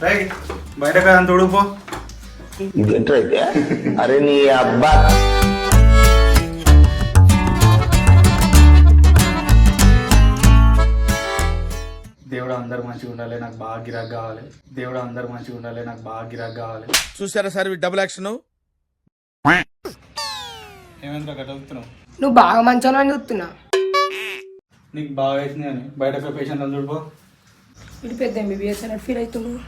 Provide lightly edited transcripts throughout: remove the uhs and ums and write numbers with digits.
బయట కదా తోడుపో. అరే నీ అబ్బా దేవుడు అందరు మంచిగా ఉండాలి, నాకు బాగా గిరాక్ కావాలి. దేవుడు అందరు మంచిగా ఉండాలి, నాకు బాగా గిరాక్ కావాలి. చూసారా సార్ డబుల్ యాక్షన్. ఏమైందిరా కట్టుతున్నావు? నువ్వు బాగా మంచిగా చూస్తున్నా. నీకు బాగా అవుతుంది అని బయట పేషెంట్ అని చూడిపో. ఇది పెద్ద ఎంబీబీఎస్ అన్నట్టు ఫీల్ అవుతున్నావు.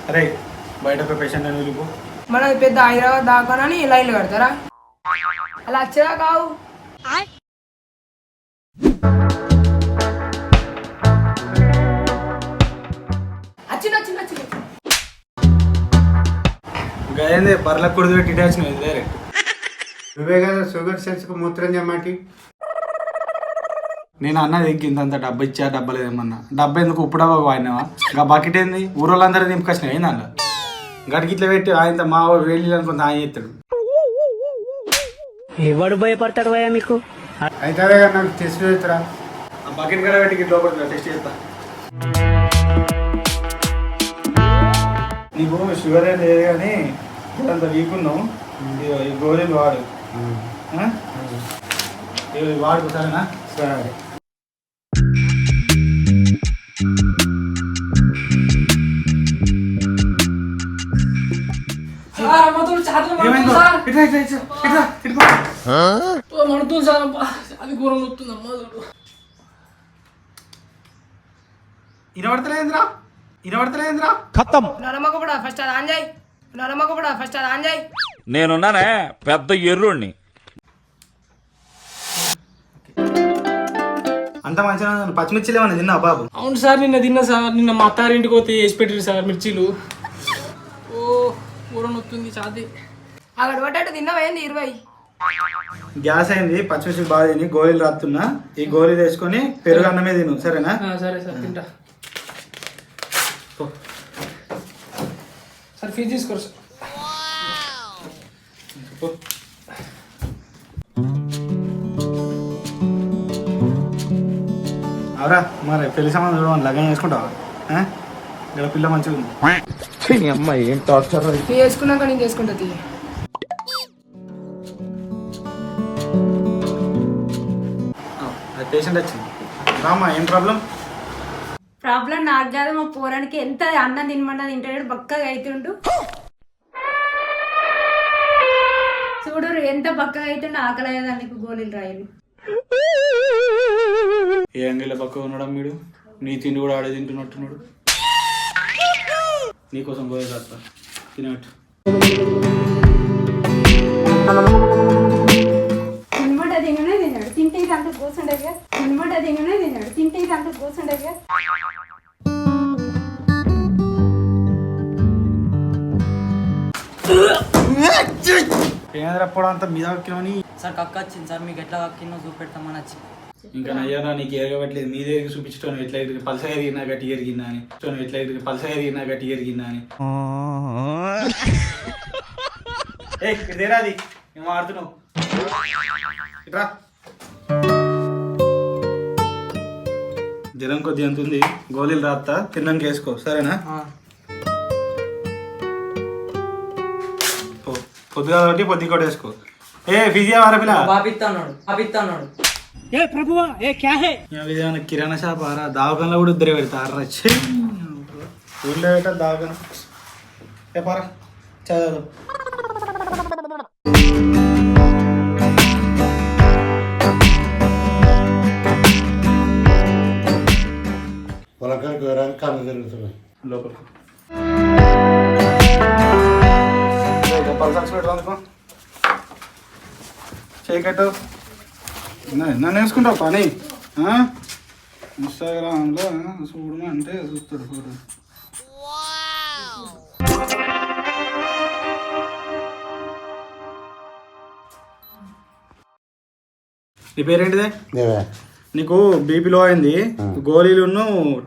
అరే బయట పేషెంట్ అని చూడిపో. మనది పెద్ద హైదరాబాద్ దాకానని లైన్లు కడతారా? అలా వచ్చేదా కావు. వచ్చింది వచ్చింది వచ్చింది. గయందే బర్ల కుడిది పెట్టి ఇటాచిన డైరెక్ట్. నువ్వే కదా షుగర్ సెల్స్ కు మూత్రం చెమ్మాటి. నేను అన్నది ఇంత డబ్బా ఇచ్చా డబ్బా లేదేమన్నా. డబ్బా ఎందుకు ఉప్పు డబ్బా వాడినావా? ఇంకా బకెట్ ఏంది ఊరోళ్ళందరూ నింపుకొచ్చినా ఏంది అన్న గడికి ఇట్లా పెట్టి ఆయన మా వాడు వెళ్ళి అనుకుంటే ఆయన చేస్తాడు. ఎవడు భయపడతాడు భయ మీకు? అయితే నాకు టెస్ట్ చేస్తారా? ఆ బకెట్ కూడా పెట్టి ఇట్లా లోపల టెస్ట్ చేస్తా. నీకు షుగర్ ఏం లేదు కానీ అంత వీక్ ఉన్నావు. ఈ గోళీలు వాడు వాడు సరేనా? సరే. ఇనబడతలేదురా ఖతం. నడమకపడా ఫస్ట్ అది ఆన్ చేయి. నడమకపడా ఫస్ట్ అది ఆన్ చేయి. నేనున్నానే పెద్ద ఎర్రుణ్ణి. అంత మంచిగా పచ్చిమిర్చిలు ఏమన్నా తిన్నావు బాబు? అవును సార్ నిన్న తిన్నా సార్. నిన్న మా అత్తారింటికి పోతే వేసి పెట్టారు సార్ మిర్చీలు. ఓ ఊరం వస్తుంది ఛాతి. అక్కడ పడ్డట్టు తిన్నావేంది 20. గ్యాస్ అయింది, పచ్చిమిర్చి బాగా తిని గోళీలు రాస్తున్నా. ఈ గోళీలు వేసుకొని పెరుగు అన్నమే తిను సరేనా? సరే సార్ తింటా. సార్ ఫీజు తీసుకోరు సార్. అవరా మరి పెళ్లి సంబంధం చూడమని లగ్నం చేసుకుంటావా? ఇక్కడ పిల్ల మంచిగా ఉంది. అమ్మాయి ఏం టార్చర్. నువ్వు చేసుకున్నాక నేను చేసుకుంటా తీ. అది పేషెంట్ వచ్చింది. రామ్మా ఏం ప్రాబ్లం? ప్రాబ్లం నాకు కాదు, మా పోరానికి ఎంత అన్నం తినమన్నా తింటాడు, బక్కగా అవుతుండు. చూడు ఎంత బక్కగా అవుతుండు, ఆకలి అయ్యేదా నీకు గోళీలు రాయలు. ఏ అంగిల పక్క ఉన్నాడు మీరు? నీ తిండి కూడా ఆడే తింటున్నట్టున్నాడు. నీకోసం గోళీ రాస్తా తినట్టు. తినబడ్డ తిననే తిన్నాడు, తింటే ఇది అంత కూర్చుండగా. తినబడ్డ తిననే తిన్నాడు, తింటే ఇది అంత కూర్చుండగా. పేదరప్పుడు అంతా మీద వక్కినని సార్ కక్క వచ్చింది సార్, మీకు ఎట్లా కక్కిందో చూపెడతామని వచ్చి. ఇంకా నయ్యారా నీకు ఎరగబట్టలేదు. మీ దగ్గర చూపించడం ఎట్లా ఎరిగి పలస ఎరిగినా గట్టి ఎరిగిందా అని ఎట్లా ఎరిగి పలస ఎరిగినా గట్టి ఎరిగిందా అని. ఇదేరా అది మేము ఆడుతున్నావు. ఇట్రా జ్వరం కొద్ది ఎంత ఉంది, గోళీలు రాస్తా తిన్నాక వేసుకో సరేనా? పొద్దుగా కాబట్టి పొద్దు కూడా వేసుకో. ఏ ఫిజియా వారా పిల్ల కిరాణా షాప్ ఆరా దావకంలో కూడా ఇద్దరే పెడతారా? ఊళ్ళో పెట్ట దావకం ఏ పారా చదువు. పొలకానికి వేరే కళ్ళు తిరుగుతున్నాయి లోపలికి పల్సాక్స్ పెట్టుకో చేయకట్టు. నన్ను వేసుకుంటావు పని. ఇన్స్టాగ్రామ్లో చూడమా అంటే చూస్తాడు ఫోటో. నీ పేరేంటిదే? నీకు బీపీ లో అయింది, గోళీలు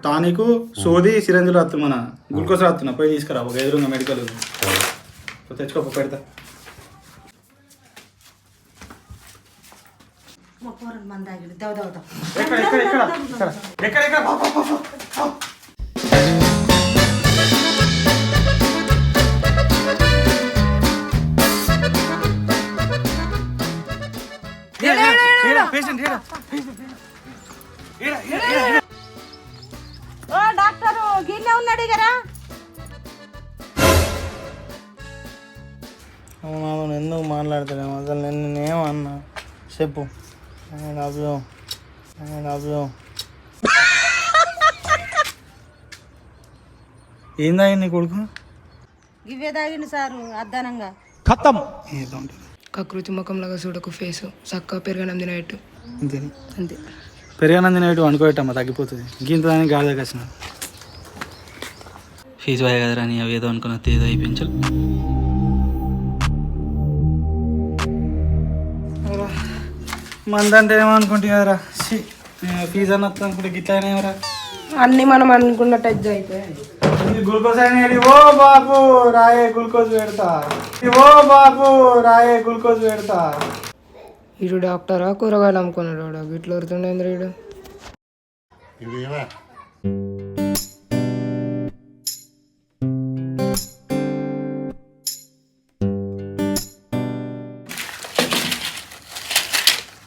టానిక్ సోది సిరంజులు రాత్రు మన గ్లూకోజ్ రాస్తున్నా, పోయి తీసుకురా ఒక ఎదురుగా మెడికల్ తెచ్చుకో పెడతా. మన దగ్గర దవదవుతాం ఎక్కడ ఎక్కడ ఎక్కడ ఎక్కడ ఎక్కడ ఎక్కడ పో, పో, పో, పో. పేషెంట్ ఓ డాక్టర్ గిన్నె ఉన్నాడు కదా అవును ఎందుకు మాట్లాడతలేము అసలు నేనేమన్నా చెప్పు అభ్యం ఏందా నీ కొడుకు ఇవే తాగిండు సారు అద్దానంగా కకృతి ముఖంలాగా చూడకు ఫేస్ చక్కగా పెరగనం తినేట్టు అంతే అంతే పెరిగానంది నేటు అనుకోవటమ్మా తగ్గిపోతుంది గింత దానికి గాడి దగ్గర వచ్చిన ఫీజు పోయా కదరా నీ అవి ఏదో అనుకున్న ఏదో అయిపోయించాలి మందంటే ఏమనుకుంటే కదరా ఫీజు అన్న అనుకుంటే గిట్లా అయినా అన్ని మనం అనుకున్నట్టు ఎగ్జామ్ అయిపోయాయి గ్లూకోజ్ అని ఓ బాబు రాయే గ్లూకోజ్ పెడతా ఓ బాబు రాయే గ్లూకోజ్ పెడతా వీడు డాక్టరా కూరగాయలు అమ్ముకున్నాడు ఇట్లా వరుతుండే వీడు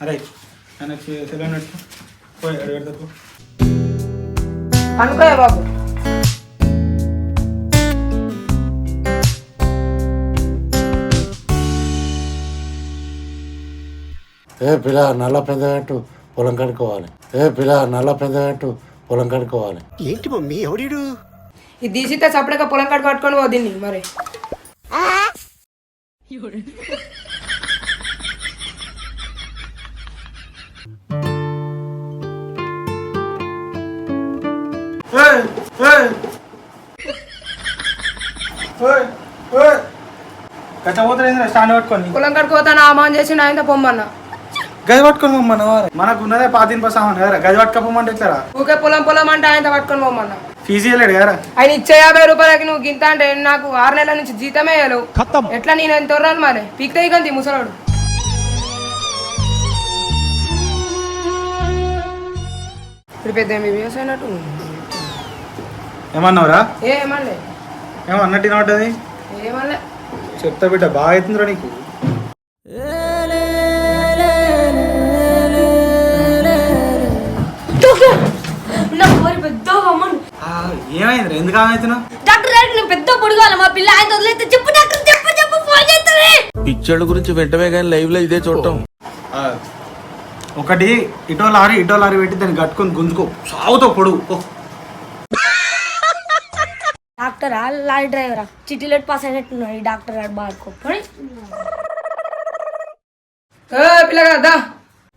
అరే ఆయనకి సెలవు పోయి అడిగేటప్పుడు అనుకోయా బాబు ఏ పిల్ల నల్ల పెద్ద పెట్టు పొలం కడుక్కోవాలి పొలం కడుక్కోవాలి ఏంటి మమ్మీ ఎవడీడు ఇది తీసితే సపరేట్గా పొలం కాడ కట్టుకొని పోదిన్ని మరి కట్టబోతుంది స్టాండ్ పట్టుకొని పొలం కట్టుకోతాను ఆమాన్ చేసి ఆయన పొమ్మన్నా గది పట్టుకొని పోమ్మన్న మనకు ఉన్నదే 15 సామాన్ కదా గది పట్టుకపోమంటే ఎట్లా ఊకే పొలం అంటే ఆయన పట్టుకొని పోమన్నా ఫీజు ఇవ్వలేడు కదా ఆయన ఇచ్చే 50 రూపాయలకి నువ్వు గింత అంటే నాకు 6 నెలల నుంచి జీతమే వేయలేవు ఎట్లా నేను ఎంత తొర్రాను మరి పీక్తే ఇకంతి ముసలాడు ఇప్పుడు పెద్ద ఎంబీబీఎస్ అయినట్టు ఏమన్నావురా ఏమలే ఏమో అన్నట్టు వినబడ్డది ఏమలే చెప్తా బిడ్డ బాగా అవుతుందిరా నీకు ఏమైంది ఎందుకు అవుతున్నావు డాక్టర్ గారికి నేను పెద్ద పొడుగాల మా పిల్ల ఆయన వదిలేస్తే చెప్పు డాక్టర్ చెప్పు ఫోన్ చేస్తానే పిక్చర్ల గురించి వెంటనే కానీ లైవ్ లో ఇదే చూడటం ఒకటి ఇటో లారీ పెట్టి దాన్ని కట్టుకొని గుంజుకో సాగుతో పొడుగు డాక్టర్ లారీ డ్రైవరా చిట్టీలెట్ పాస్ అయినట్టున్నాడు ఈ డాక్టర్ గారు బాగా గొప్పని పిల్లగా దా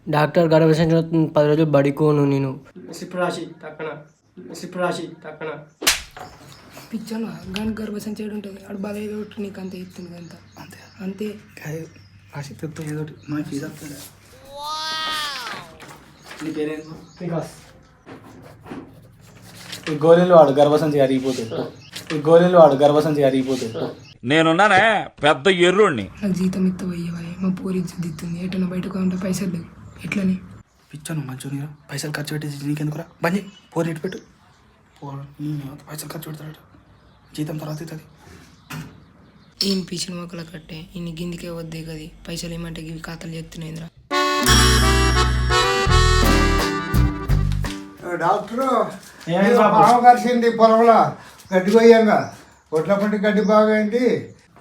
డాక్టర్ గర్భసంచి 10 రోజులు బడికోను నేను సిప్రాషి తక్కన పిచ్చను గాని గర్భసం చేయడం ఉంటుంది అడు బాగా ఏదో ఒకటి నీకు అంతే ఇస్తుంది అంత అంతే అంతే ఆసక్తితో ఏదో మనకి ఫీజు వస్తుంది నీ పేరేంటి ఈ గోళీలు వాడు గర్భసంచి అరిగిపోతుంది నేనున్నానే పెద్ద ఎర్రోడిని నాకు జీతం ఇత్త పోయేవాయి మా పూరి దిత్తుంది ఎటన్నా బయటకు ఉంటే పైసలు లేవు ఎట్లని పిచ్చాను మంచిగా పైసలు ఖర్చు పెట్టేసి నీకెందుకురా బండి పోరు ఇటు పెట్టు పైసలు ఖర్చు పెడతాడు జీతం తర్వాత అవుతుంది ఏం పిచ్చిన మొక్కల కట్టే ఇన్ని గిందికే వద్దే కది పైసలు ఏమంటే ఇవి ఖాతాలు చెప్తున్నాయిరా డాక్టరు పాము కలిసింది పొలంలో గడ్డి కొయ్యంగా ఒట్ల పంటి గడ్డి బాగా అయింది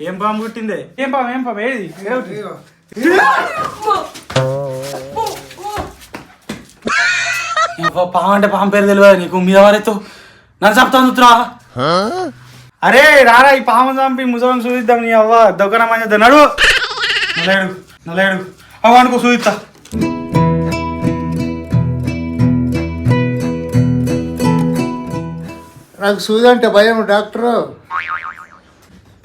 ఏం పాము పుట్టిందే ఏం పాము ఏది పాము అంటే పాము పేరు తెలియదు నీకు మీద వారైతే నన్ను చెప్తాను చూస్తున్నా అరే రారా ఈ పాము చంపి ముసలం చూపిద్దాం నీ అవ్వ దొక్కన మంచి నడు నలేడు అవ్వ అనుకో చూపిస్తా నాకు సూది అంటే భయం డాక్టరు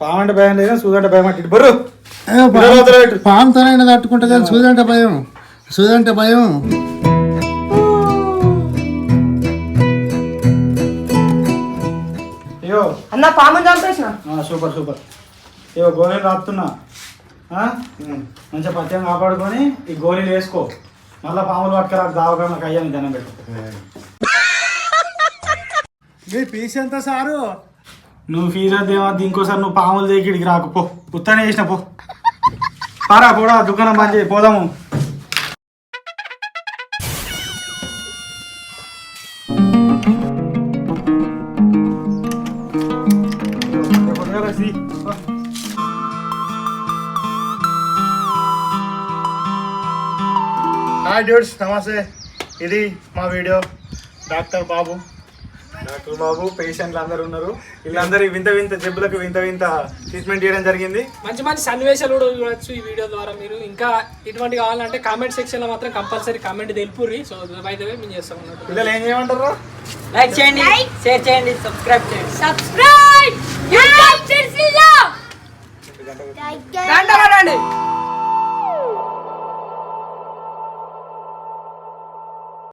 పాము అంటే భయం లేదు సూది అంటే భయం అంటే బర్రు పాముతోనైనా తట్టుకుంటా కానీ సూది అంటే భయం అయ్యో అన్న పాము చంపేసిన సూపర్ ఏవో గోళీలు రాస్తున్నా మంచిగా పత్యం కాపాడుకొని ఈ గోళీలు వేసుకో మళ్ళీ పాములు పట్టుకరా దావకాలకు అయ్యాను దండం పెట్టు. మీ ఫీజు ఎంత సారు? నువ్వు ఫీజు వద్దేమద్దు, ఇంకోసారి నువ్వు పాములు దగ్గరికి రాకు పో, ఉత్తనే చేసిన పో. పారా కూడా దుకాణం బంద్ చేయి, పోదాము. హాయ్ డ్యూడ్స్, నమస్తే. ఇది మా వీడియో. డాక్టర్ బాబు పేషెంట్లు అందరు ఉన్నారు. వీళ్ళందరూ వింత వింత జబ్బులకు వింత వింత ట్రీట్మెంట్ చేయడం జరిగింది. మంచి మంచి సన్నివేశాలు కూడా చూడొచ్చు ఈ వీడియో ద్వారా. మీరు ఇంకా ఇటువంటి కావాలంటే కామెంట్ సెక్షన్ లో మాత్రం కంపల్సరీ కామెంట్ తెలుపుర్రి. సో బై ద వే మేము చేస్తాం అన్నట్టు. పిల్లలు ఏం చేయమంటారు? లైక్ చేయండి, షేర్ చేయండి, సబ్స్క్రైబ్ చేయండి. సబ్స్క్రైబ్.